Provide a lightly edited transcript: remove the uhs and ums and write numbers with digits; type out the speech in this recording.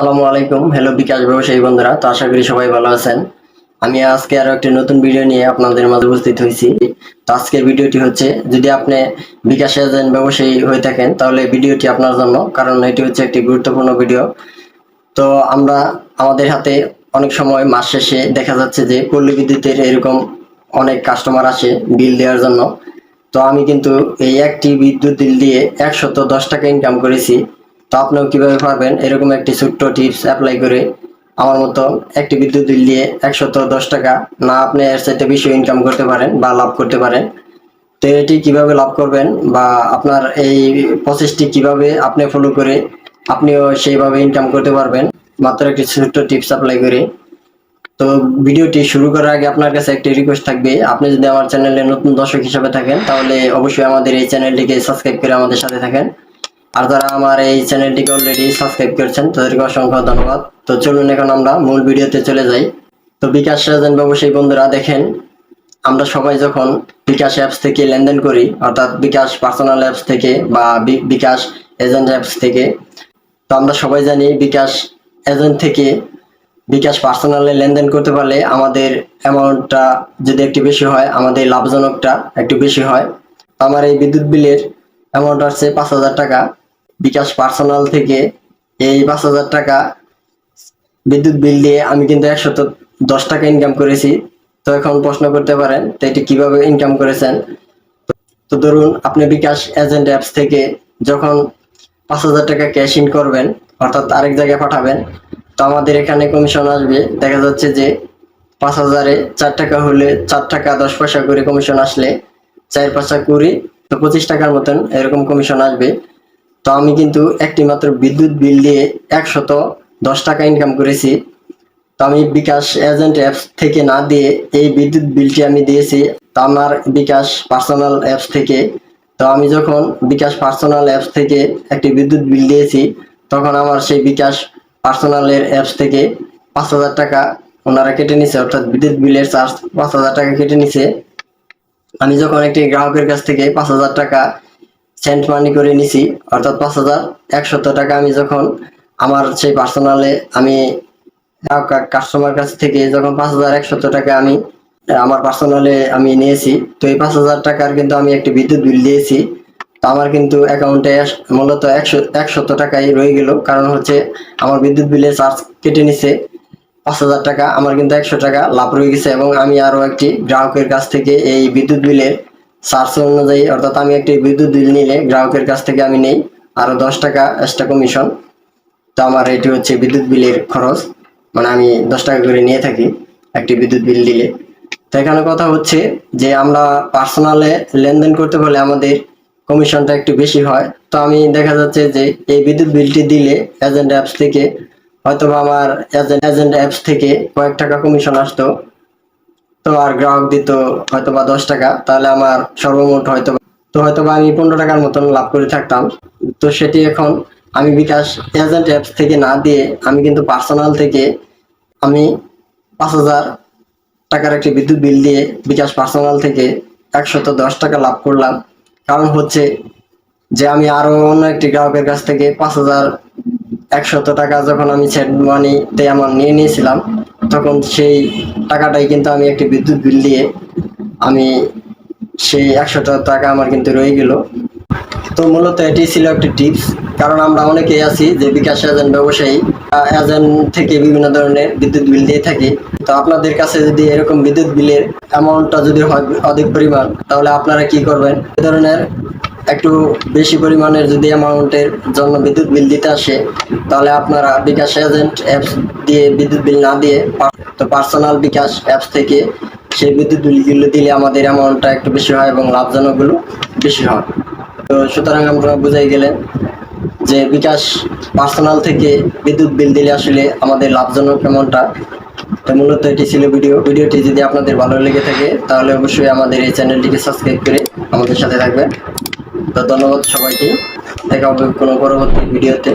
আসসালামু আলাইকুম। হ্যালো বিকাশ ব্যবসায়ী বন্ধুরা, তো আশা করি সবাই ভালো আছেন। আমি আজকে আরো একটি নতুন ভিডিও নিয়ে আপনাদের মাঝে উপস্থিত হয়েছি। তো আজকের ভিডিওটি হচ্ছে, যদি আপনি বিকাশ এজেন্ট ব্যবসায়ী হয়ে থাকেন তাহলে ভিডিওটি আপনার জন্য, কারণ এটি হচ্ছে একটি গুরুত্বপূর্ণ ভিডিও। তো আমরা আমাদের হাতে অনেক সময় মাস শেষে দেখা যাচ্ছে যে পল্লী বিদ্যুতের এরকম অনেক কাস্টমার আসে বিল দেওয়ার জন্য। তো আমি কিন্তু এই একটি বিদ্যুৎ বিল দিয়ে 110 টাকা ইনকাম করেছি। তো আপনিও কিভাবে পারবেন এরকম একটি ছোট্ট টিপস অ্যাপ্লাই করে আমার মতো একটি বিদ্যুৎ বিল দিয়ে 110 টাকা না, আপনি এর চাইতে বেশি ইনকাম করতে পারেন বা লাভ করতে পারেন। তো এটি কিভাবে লাভ করবেন বা আপনার এই প্রসেসটি কিভাবে আপনি ফলো করে আপনিও সেইভাবে ইনকাম করতে পারবেন মাত্র একটি ছোট্ট টিপস অ্যাপ্লাই করে। তো ভিডিওটি শুরু করার আগে আপনার কাছে একটি রিকোয়েস্ট থাকবে, আপনি যদি আমার চ্যানেলে নতুন দর্শক হিসেবে থাকেন তাহলে অবশ্যই আমাদের এই চ্যানেলটিকে সাবস্ক্রাইব করে আমাদের সাথে থাকেন। আর যারা আমার এই চ্যানেলটিকে অলরেডি সাবস্ক্রাইব করেছেন তাদেরকে অসংখ্য ধন্যবাদ। তো চলুন এখন আমরা মূল ভিডিওতে চলে যাই। তো বিকাশ এজেন্ট ব্যবসায়ী বন্ধুরা দেখেন, আমরা সবাই যখন বিকাশ অ্যাপস থেকে লেনদেন করি, অর্থাৎ বিকাশ পার্সোনাল অ্যাপস থেকে বা বিকাশ এজেন্ট অ্যাপস থেকে, তো আমরা সবাই জানি বিকাশ এজেন্ট থেকে বিকাশ পার্সোনালে লেনদেন করতে পারলে আমাদের অ্যামাউন্টটা যদি একটু বেশি হয়, আমাদের লাভজনকটা একটু বেশি হয়। তো আমার এই বিদ্যুৎ বিলের অ্যামাউন্ট আসছে 5,000 টাকা। বিকাশ পার্সোনাল থেকে এই 5,000 টাকা বিদ্যুৎ বিল দিয়ে আমি কিন্তু 110 টাকা ইনকাম করেছি। তো এখন প্রশ্ন করতে পারেন, তো এটি কিভাবে ইনকাম করেছেন। তো ধরুন আপনি বিকাশ এজেন্ট অ্যাপস থেকে যখন 5,000 টাকা ক্যাশ ইন করবেন, অর্থাৎ আরেক জায়গায় পাঠাবেন, তো আমাদের এখানে কমিশন আসবে। দেখা যাচ্ছে যে 5,000-এ 4 টাকা হলে 4 টাকা 10 পয়সা করে কমিশন আসলে 4 5 20, তো 25 টাকার মতন এরকম কমিশন আসবে। তো আমি কিন্তু একটি মাত্র বিদ্যুৎ বিল দিয়ে 110 টাকা ইনকাম করেছি। তো আমি বিকাশ এজেন্ট অ্যাপস থেকে না দিয়ে এই বিদ্যুৎ বিলটি আমি দিয়েছি তো আমার বিকাশ পার্সোনাল অ্যাপস থেকে। তো আমি যখন বিকাশ পার্সোনাল অ্যাপস থেকে একটি বিদ্যুৎ বিল দিয়েছি, তখন আমার সেই বিকাশ পার্সোনালের অ্যাপস থেকে 5,000 টাকা ওনারা কেটে নিছে, অর্থাৎ বিদ্যুৎ বিলের চার্জ 5,000 টাকা কেটে নিছে। আমি যখন একটি গ্রাহকের কাছ থেকে 5,000 টাকা সেন্ট মানি করে নিছি, অর্থাৎ 5,100 টাকা আমি যখন আমার সেই পার্সোনালে আমি কাস্টমার কাছ থেকে যখন 5,100 টাকা আমি আমার পার্সোনালে আমি নিয়েছি, তো এই 5,000 টাকার কিন্তু আমি একটি বিদ্যুৎ বিল দিয়েছি। তো আমার কিন্তু অ্যাকাউন্টে মূলত 100 টাকাই রয়ে গেল, কারণ হচ্ছে আমার বিদ্যুৎ বিলে চার্জ কেটে নিছে 5,000 টাকা, আমার কিন্তু 100 টাকা লাভ রয়ে গেছে। এবং আমি আরো একটি গ্রাহকের কাছ থেকে এই বিদ্যুৎ বিলের চার্জ অনুযায়ী, অর্থাৎ আমি একটি বিদ্যুৎ বিল নিলে গ্রাহকের কাছ থেকে আমি নেই আরো 10 টাকা এক্সট্রা কমিশন। তো আমার এটি হচ্ছে বিদ্যুৎ বিলের খরচ, মানে আমি 10 টাকা করে নিয়ে থাকি একটি বিদ্যুৎ বিল দিলে। তো এখানে কথা হচ্ছে যে আমরা পার্সোনালে লেনদেন করতে পারলে আমাদের কমিশনটা একটু বেশি হয়। তো আমি দেখা যাচ্ছে যে এই বিদ্যুৎ বিলটি দিলে এজেন্ট অ্যাপস থেকে হয়তোবা আমার এজেন্ট অ্যাপস থেকে কয়েক টাকা কমিশন আসতো, তো আর গ্রাহক দিত হয়তোবা 10 টাকা, তাহলে আমার সর্বমোট হয়তোবা আমি 15 টাকার মতন লাভ করে থাকতাম। তো সেটি এখন আমি বিকাশ এজেন্ট অ্যাপস থেকে না দিয়ে আমি কিন্তু পার্সোনাল থেকে আমি 5,000 টাকার একটি বিদ্যুৎ বিল দিয়ে বিকাশ পার্সোনাল থেকে 110 টাকা লাভ করলাম। কারণ হচ্ছে যে আমি আরো অন্য একটি গ্রাহকের কাছ থেকে 5,100 টাকা যখন আমি সেট মানিতে আমার নিয়ে নিয়েছিলাম, তখন সেই টাকাটাই কিন্তু আমি একটি বিদ্যুৎ বিল দিয়ে আমি সেই 100 টাকা আমার কিন্তু রয়ে গেল। তো মূলত এটি ছিল একটি টিপস, কারণ আমরা অনেকেই আছি যে বিকাশ এজেন্ট ব্যবসায়ী, এজেন্ট থেকে বিভিন্ন ধরনের বিদ্যুৎ বিল দিয়ে থাকি। তো আপনাদের কাছে যদি এরকম বিদ্যুৎ বিলের অ্যামাউন্টটা যদি হয় অধিক পরিমাণ, তাহলে আপনারা কি করবেন, এই ধরনের একটু বেশি পরিমাণের যদি অ্যামাউন্টের জন্য বিদ্যুৎ বিল দিতে আসে, তাহলে আপনারা বিকাশ এজেন্ট অ্যাপস দিয়ে বিদ্যুৎ বিল না দিয়ে তো পার্সোনাল বিকাশ অ্যাপস থেকে সেই বিদ্যুৎ বিলগুলো দিলে আমাদের অ্যামাউন্টটা একটু বেশি হয় এবং লাভজনকগুলো বেশি হয়। তো সুতরাং আমরা বুঝাই গেলেন যে বিকাশ পার্সোনাল থেকে বিদ্যুৎ বিল দিলে আসলে আমাদের লাভজনক কেমনটা। তো মূলত এটি ছিল ভিডিওটি যদি আপনাদের ভালো লেগে থাকে তাহলে অবশ্যই আমাদের এই চ্যানেলটিকে সাবস্ক্রাইব করে আমাদের সাথে থাকবেন। তো ধন্যবাদ সবাইকে, দেখা হবে কোনো পরবর্তী ভিডিওতে।